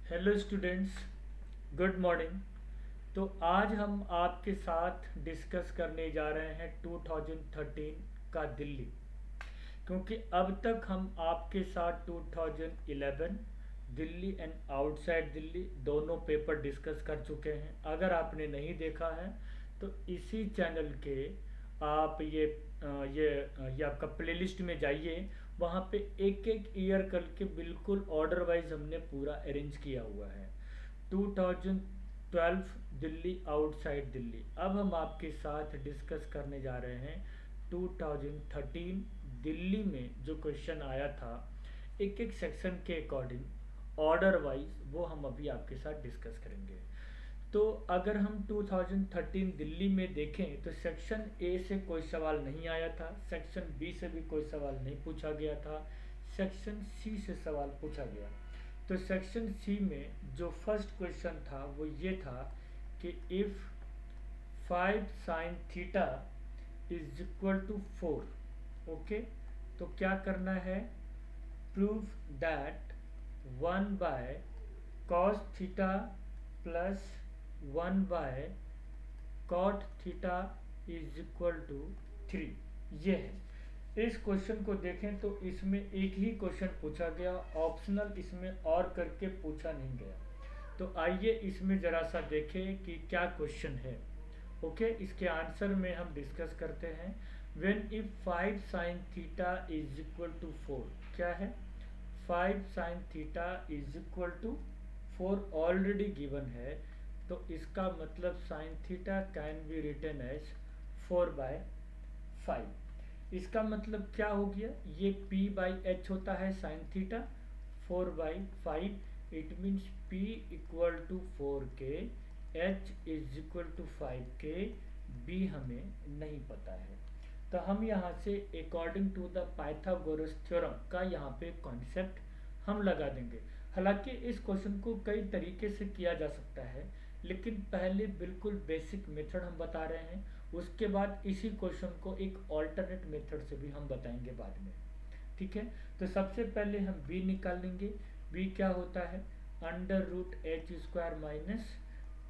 Hello students, good morning. तो आज हम आपके साथ डिस्कस करने जा रहे हैं 2013 का दिल्ली, क्योंकि अब तक हम आपके साथ 2011 दिल्ली एंड आउटसाइड दिल्ली दोनों पेपर डिस्कस कर चुके हैं। अगर आपने नहीं देखा है तो इसी चैनल के आप ये आपका प्लेलिस्ट में जाइए। वहाँ पे एक एक ईयर करके बिल्कुल ऑर्डर वाइज हमने पूरा अरेंज किया हुआ है। 2012 दिल्ली आउटसाइड दिल्ली। अब हम आपके साथ डिस्कस करने जा रहे हैं 2013 दिल्ली में जो क्वेश्चन आया था, एक एक सेक्शन के अकॉर्डिंग ऑर्डर वाइज, वो हम अभी आपके साथ डिस्कस करेंगे। तो अगर हम 2013 दिल्ली में देखें तो सेक्शन ए से कोई सवाल नहीं आया था, सेक्शन बी से भी कोई सवाल नहीं पूछा गया था, सेक्शन सी से सवाल पूछा गया। तो सेक्शन सी में जो फर्स्ट क्वेश्चन था वो ये था कि if 5 sine theta is equal to 4। Okay, तो क्या करना है? Prove that 1 by cos theta plus 1 by cot theta is equal to 3। ये है। इस क्वेश्चन को देखें तो इसमें एक ही क्वेश्चन पूछा गया, ऑप्शनल इसमें और करके पूछा नहीं गया। तो आइए इसमें ज़रा सा देखें कि क्या क्वेश्चन है। ओके, इसके आंसर में हम डिस्कस करते हैं। When if 5 sine theta is equal to 4, क्या है? 5 sine theta is equal to 4 already given है। तो इसका मतलब sine theta can be written as 4/5। इसका मतलब क्या हो गया? ये p/h होता है sine theta, 4/5। It means p equal to 4k, h is equal to 5k, b हमें नहीं पता है। तो हम यहाँ से according to the Pythagoras theorem का यहाँ पे कॉन्सेप्ट हम लगा देंगे। हालांकि इस क्वेश्चन को कई तरीके से किया जा सकता है, लेकिन पहले बिल्कुल बेसिक मेथड हम बता रहे हैं। उसके बाद इसी क्वेश्चन को एक ऑल्टरनेट मेथड से भी हम बताएंगे बाद में। ठीक है, तो सबसे पहले हम b निकाल लेंगे। b क्या होता है? Under root H square minus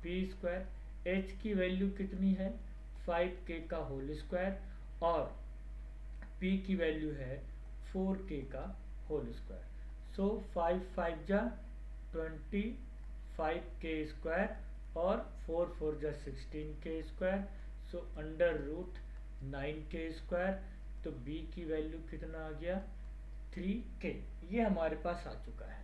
P square. H की वैल्यू कितनी है? 5k का होल स्क्वायर, और p की वैल्यू है 4k का होल स्क्वायर। सो 5 5 जा 25k स्क्वायर, और 4 4 जा 16k square. So under root 9k square. तो b की वैल्यू कितना आ गया? 3k। ये हमारे पास आ चुका है।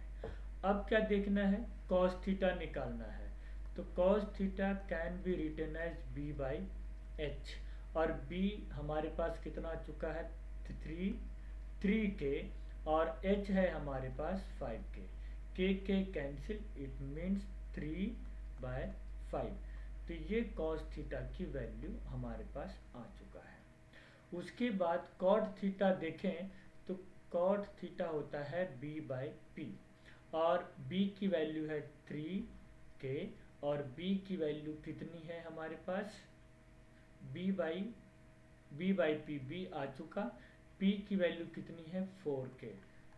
अब क्या देखना है? cos थीटा निकालना है। तो cos theta can be written as b/h, और b हमारे पास कितना आ चुका है? 3k, और h है हमारे पास 5k। k cancel, it means 3/5। तो ये cos थीटा की वैल्यू हमारे पास आ चुका है। उसके बाद cot थीटा देखें तो cot थीटा होता है b/p, और b की वैल्यू है 3k, और b की वैल्यू कितनी है हमारे पास? b/p b आ चुका। p की वैल्यू कितनी है? 4k।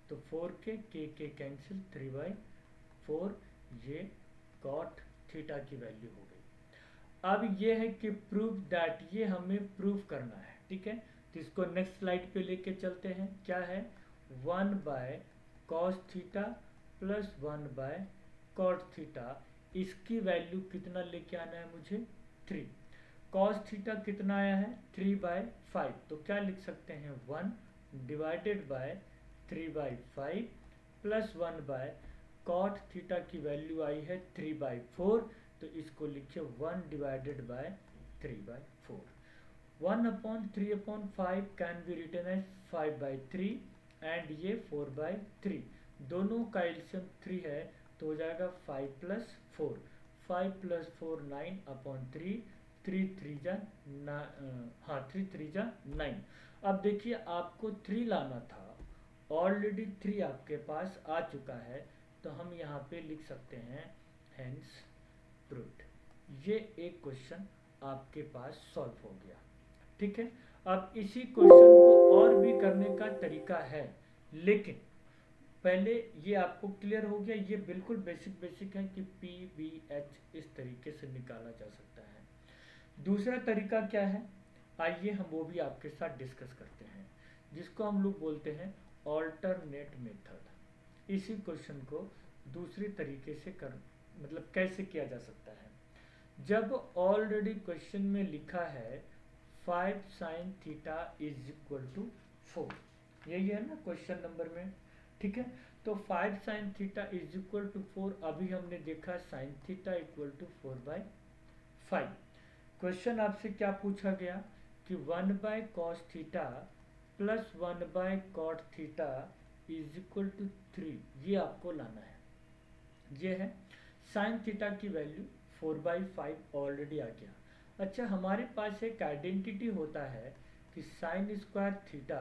तो 4k, k कैंसिल, 3/4। ये cot थीटा की वैल्यू हो गई। अब ये है कि प्रूव दैट, ये हमें प्रूव करना है। ठीक है, तो इसको नेक्स्ट स्लाइड पे लेके चलते हैं। क्या है? 1 by cos theta plus 1 by cot theta. इसकी वैल्यू कितना लेके आना है मुझे? 3। कॉस थीटा कितना आया है? 3/5। तो क्या लिख सकते हैं? 1 divided by 3/5 plus 1 by cot theta की वैल्यू आई है 3/4। तो इसको लिखिए 1 divided by 3/4। 1/3/5 can be written as 5/3, and ये 4/3। दोनों का एलसीएम 3 है, तो हो जाएगा 5 प्लस 4। 5 प्लस 4 9/3। 3 3 जा हाँ 3 3 जा 9। अब देखिए, आपको 3 लाना था, ऑलरेडी 3 आपके पास आ चुका है। तो हम यहाँ पे लिख सकते हैं हेंस प्रूव्ड। ये एक क्वेश्चन आपके पास सॉल्व हो गया। ठीक है, अब इसी क्वेश्चन को और भी करने का तरीका है, लेकिन पहले ये आपको क्लियर हो गया, ये बिल्कुल बेसिक है कि पी वी एच इस तरीके से निकाला जा सकता है। दूसरा तरीका क्या है, आइए हम वो भी आपके साथ डिस्कस करते हैं, जिसको हम लोग बोलते हैं ऑल्टरनेट मेथड। इसी क्वेश्चन को दूसरी तरीके से कर मतलब कैसे किया जा सकता है। जब ऑलरेडी क्वेश्चन में लिखा है 5 sine theta is equal to 4, यही है ना क्वेश्चन नंबर में, ठीक है। तो 5 sine theta is equal to 4, अभी हमने देखा sine theta equal to 4/5। Question आपसे क्या पूछा गया कि 1/cos theta plus 1/cot theta is equal to 3, ये आपको लाना है। ये है साइन थीटा की वैल्यू 4/5 ऑलरेडी आ गया। अच्छा, हमारे पास एक आइडेंटिटी होता है कि sine square theta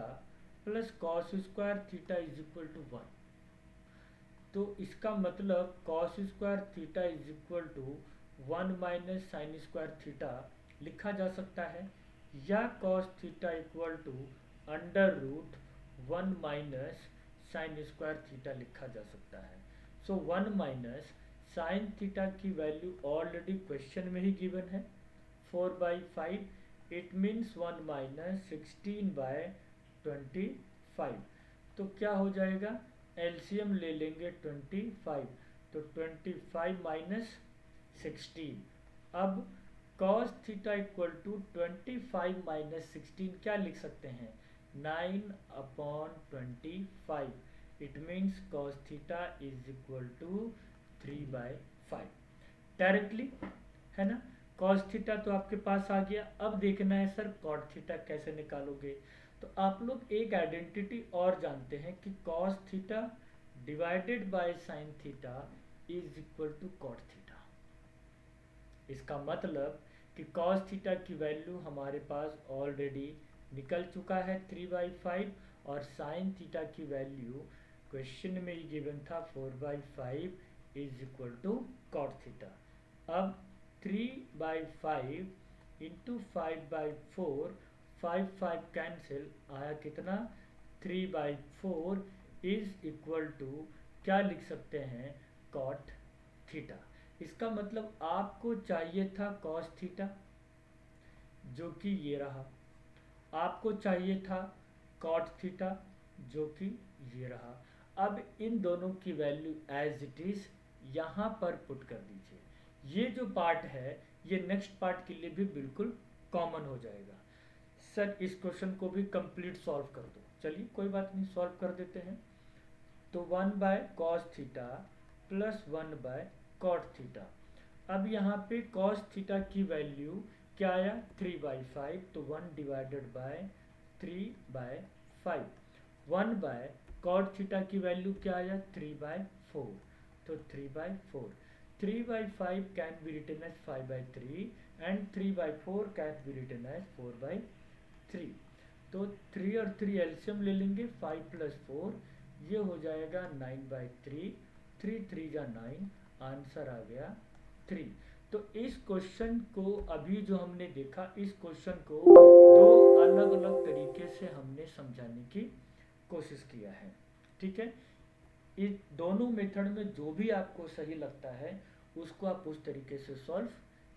plus cos square theta is equal to 1। तो इसका मतलब cos square theta is equal to 1 minus sine square theta लिखा जा सकता है, या cos theta equal to under root 1 minus sine square theta लिखा जा सकता है। सो 1 माइनस साइन थीटा की वैल्यू ऑलरेडी क्वेश्चन में ही गिवन है 4/5, इट मीन्स 1 माइनस 16/25। तो क्या हो जाएगा, एलसीएम ले लेंगे 25, तो 25 माइनस 16। अब cos theta equal to 25 minus 16 क्या लिख सकते हैं, 9/25। It means cos theta is equal to 3/5 directly, है ना। cos थीटा तो आपके पास आ गया। अब देखना है सर cot थीटा कैसे निकालोगे। तो आप लोग एक आइडेंटिटी और जानते हैं कि cos theta divided by sin theta is equal to cot theta. इसका मतलब कि cos थीटा की वैल्यू हमारे पास ऑलरेडी निकल चुका है 3/5, और sin थीटा की वैल्यू क्वेश्चन में ही गिवन था 4/5 is equal to cot theta. अब 3/5 इंटू 5/4, 5 कैंसिल आया कितना, 3/4 इज इक्वल टू क्या लिख सकते हैं, cot थीटा। इसका मतलब आपको चाहिए था cos थीटा जो कि ये रहा, आपको चाहिए था cot थीटा जो कि ये रहा। अब इन दोनों की वैल्यू एज इट इज यहाँ पर पुट कर दीजिए। ये जो पार्ट है ये नेक्स्ट पार्ट के लिए भी बिल्कुल कॉमन हो जाएगा। सर इस क्वेश्चन को भी कंप्लीट सॉल्व कर दो, चलिए कोई बात नहीं, सॉल्व कर देते हैं। तो 1/cos theta plus 1/cot theta. अब यहाँ पे cos थीटा की वैल्यू क्या आया, 3/5, तो 1 डिवाइडेड बाय 3/5। 1/cot थीटा की वैल्यू क्या आया, 3/4, तो 3/4। 3/5 can be written as 5/3 and 3/4 can be written as 4/3। तो 3 और 3 एलसीएम ले लेंगे, 5 प्लस 4 ये हो जाएगा 9/3, 3 3 जा 9, आंसर आ गया 3। तो इस क्वेश्चन को अभी जो हमने देखा, इस क्वेश्चन को दो अलग अलग तरीके से हमने समझाने की कोशिश किया है, ठीक है। इस दोनों मेथड में जो भी आपको सही लगता है उसको आप उस तरीके से सॉल्व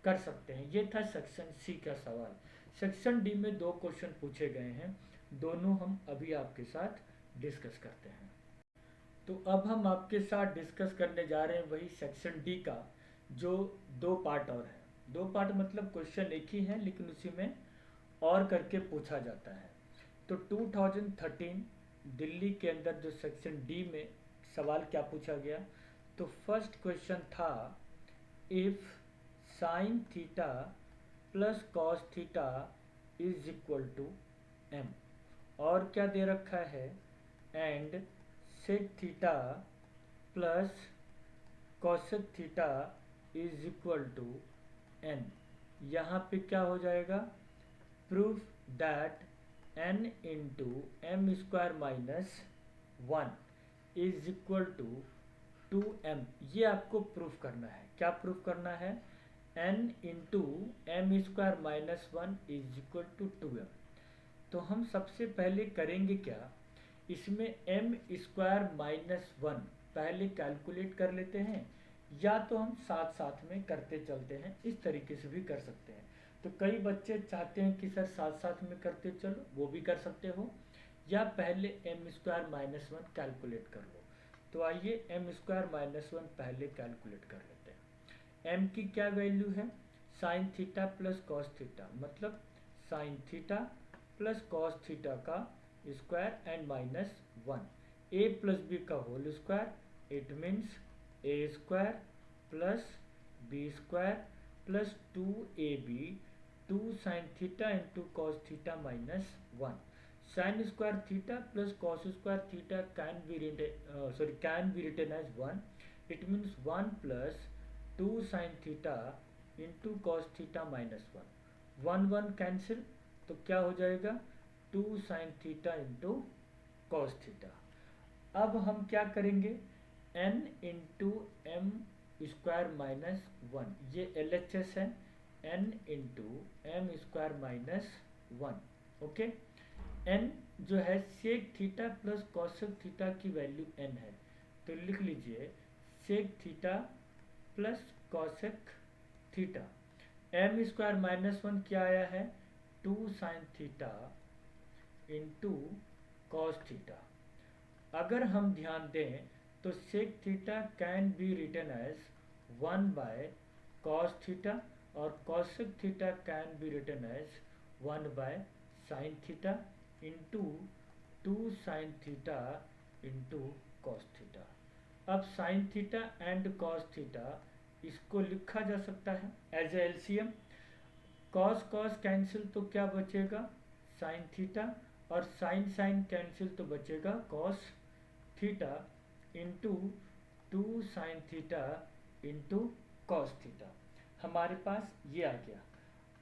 कर सकते हैं। ये था सेक्शन सी का सवाल। सेक्शन डी में 2 क्वेश्चन पूछे गए हैं, दोनों हम अभी आपके साथ डिस्कस करते हैं। तो अब हम आपके साथ डिस्कस करने जा रहे हैं वही सेक्शन डी का, जो 2 पार्ट और है। 2 पार्ट मतलब क्वेश्चन एक ही है लेकिन उसी में और करके पूछा जाता है। तो 2013 दिल्ली के अंदर जो सेक्शन डी में सवाल क्या पूछा गया, तो फर्स्ट क्वेश्चन था if sine theta plus cos theta is equal to M, और क्या दे रखा है, and sec theta plus cosec theta is equal to n. यहाँ पे क्या हो जाएगा, proof that n into m square minus 1 is equal to 2m। ये आपको प्रूफ करना है। क्या प्रूफ करना है, n into m square minus 1 is equal to 2m। तो हम सबसे पहले करेंगे क्या, इसमें एम स्क्वायर माइनस वन पहले कैलकुलेट कर लेते हैं, या तो हम साथ साथ में करते चलते हैं, इस तरीके से भी कर सकते हैं। तो कई बच्चे चाहते हैं कि सर साथ साथ में करते चलो, वो भी कर सकते हो, या पहले M square minus one calculate कर लो। तो आइए एम स्क्वायर माइनस वन पहले कैलकुलेट कर लेते हैं। एम की क्या वैल्यू है? Sine theta plus cos theta, मतलब sine theta plus cos theta का square and minus one. A plus B का whole square, it means A square plus B square plus two A B, two sine theta into cos theta minus one. Sine square theta plus cos square theta can be written as one, it means one plus two sine theta into cos theta minus one. One one cancel, तो क्या हो जाएगा? Two sine theta into cos theta. अब हम क्या करेंगे? n into m square minus one, ये L H S है, n into m square minus one. Okay, n जो है sec theta plus cosec theta की वैल्यू n है, तो लिख लीजिए sec theta plus cosec theta. M square minus one क्या आया है? Two sine theta into cos theta. अगर हम ध्यान दें तो sec theta can be written as one by cos theta, और cosec theta can be written as one by sine theta into two sine theta into cos theta. अब sine theta and cos theta इसको लिखा जा सकता है as a LCM. Cos cos cancel तो क्या बचेगा? साइन थीटा, और साइन साइन कैंसिल तो बचेगा cos theta into two sine theta into cos theta. हमारे पास ये आ गया।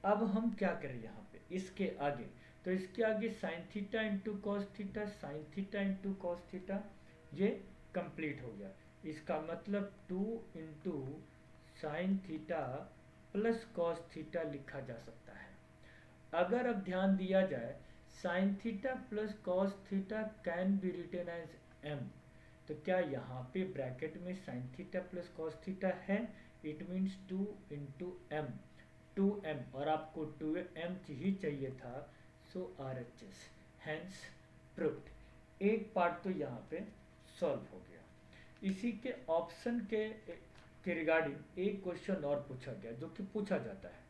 अब हम क्या करें यहाँ पे इसके आगे? तो इसके आगे sine theta into cos theta, sine theta into cos theta, ये कंप्लीट हो गया। इसका मतलब two into sine theta plus cos theta लिखा जा सकता है। अगर अब ध्यान दिया जाए, sine theta plus cos theta can be written as M, तो क्या यहाँ पे ब्रैकेट में sine theta plus cos theta है? It means two into M, two M, और आपको टू एम ही चाहिए था, so R H S, hence proved. एक पार्ट तो यहाँ पे सॉल्व हो गया। इसी के ऑप्शन के रिगार्डिंग एक क्वेश्चन और पूछा गया, जो कि पूछा जाता है।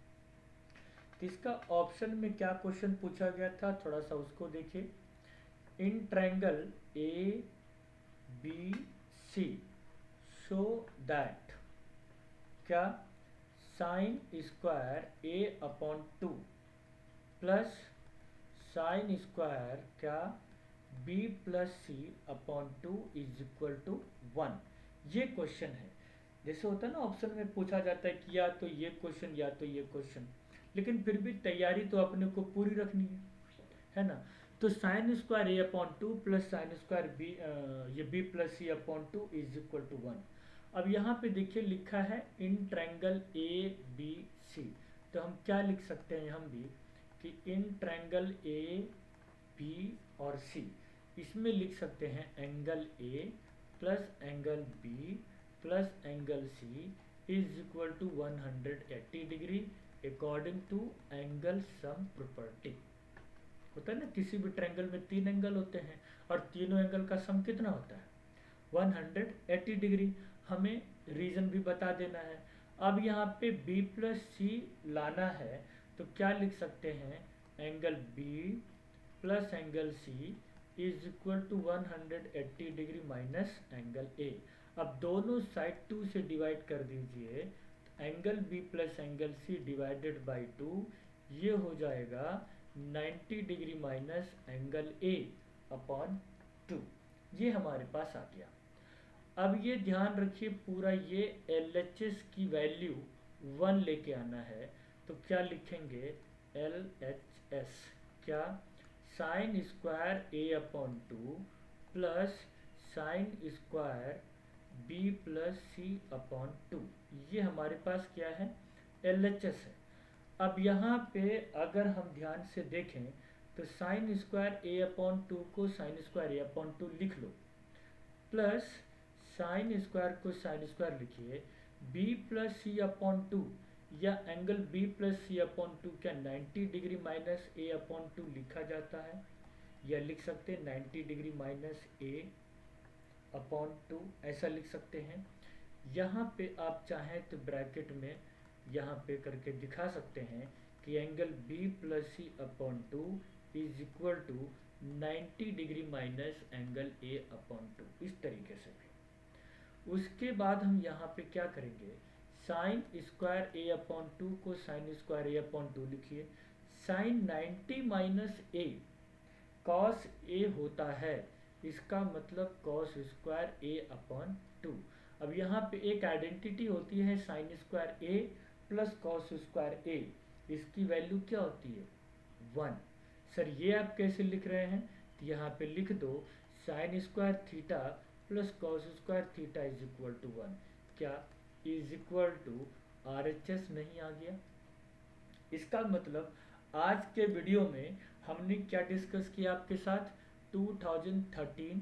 तो इसका ऑप्शन में क्या क्वेश्चन पूछा गया था, थोड़ा सा उसको देखिए। In triangle A B C show that, क्या sine square A upon two plus sine square क्या B plus C upon two is equal to one. ये क्वेश्चन है। जैसे होता है ना, ऑप्शन में पूछा जाता है कि या तो ये क्वेश्चन या तो ये क्वेश्चन, लेकिन फिर भी तैयारी तो अपने को पूरी रखनी है ना। तो sine square A upon two plus sine square B, ये B plus C upon two is equal to one. अब यहाँ पे देखिए लिखा है इन ट्रायंगल ए बी सी, तो हम क्या लिख सकते हैं हम भी कि इन ट्रायंगल ए बी और सी, इसमें लिख सकते हैं angle A plus angle B plus angle C is equal to 180 degree according to angle sum property. होता है ना, किसी भी ट्रायंगल में तीन एंगल होते हैं, और तीनों एंगल का सम कितना होता है? 180 डिग्री। हमें रीजन भी बता देना है। अब यहाँ पे b प्लस सी लाना है, तो क्या लिख सकते हैं? Angle b plus angle c is equal to 180 degree minus angle a। अब दोनों साइड 2 से डिवाइड कर दीजिए, angle b plus angle c divided by 2, ये हो जाएगा 90 degree minus angle a upon 2। ये हमारे पास आ गया। अब ये ध्यान रखिए, पूरा ये LHS की वैल्यू 1 लेके आना है, तो क्या लिखेंगे? LHS क्या sine square A upon two plus sine square B plus C upon two, ये हमारे पास क्या है? LHS है। अब यहाँ पे अगर हम ध्यान से देखें तो sine square A upon to को sign square A upon to लिख लो, प्लस साइन स्क्वायर को साइन स्क्वायर लिखिए, B plus C upon to या angle B plus C upon to क्या 90 degree minus A upon to लिखा जाता है, या लिख सकते हैं 90 degree minus A upon to, ऐसा लिख सकते हैं। यहाँ पे आप चाहें तो ब्रैकेट में यहाँ पे करके दिखा सकते हैं कि angle B plus C upon two is equal to 90 degree minus angle A upon two, इस तरीके से भी। उसके बाद हम यहाँ पे क्या करेंगे, sign square A upon to को sign square A upon to लिखिए, sign 90 minus A cos A होता है, इसका मतलब cos square A upon to. अब यहाँ पे एक आइडेंटिटी होती है साइन स्क्वायर ए प्लस कॉस स्क्वायर ए, इसकी वैल्यू क्या होती है 1। सर ये आप कैसे लिख रहे हैं, तो यहाँ पे लिख दो sine square theta plus cos square theta is equal to 1। क्या इज इक्वल टू RHS नहीं आ गया। इसका मतलब आज के वीडियो में हमने क्या डिस्कस किया आपके साथ, 2013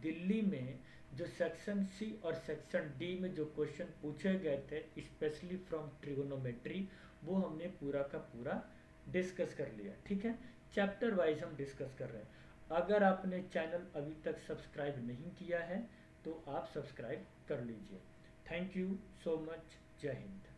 दिल्ली में जो सेक्शन सी और सेक्शन डी में जो क्वेश्चन पूछे गए थे स्पेशली फ्रॉम ट्रिगोनोमेट्री, वो हमने पूरा का पूरा डिस्कस कर लिया। ठीक है, चैप्टर वाइज हम डिस्कस कर रहे हैं। अगर आपने चैनल अभी तक सब्सक्राइब नहीं किया है तो आप सब्सक्राइब कर लीजिए। थैंक यू सो मच, जय हिंद।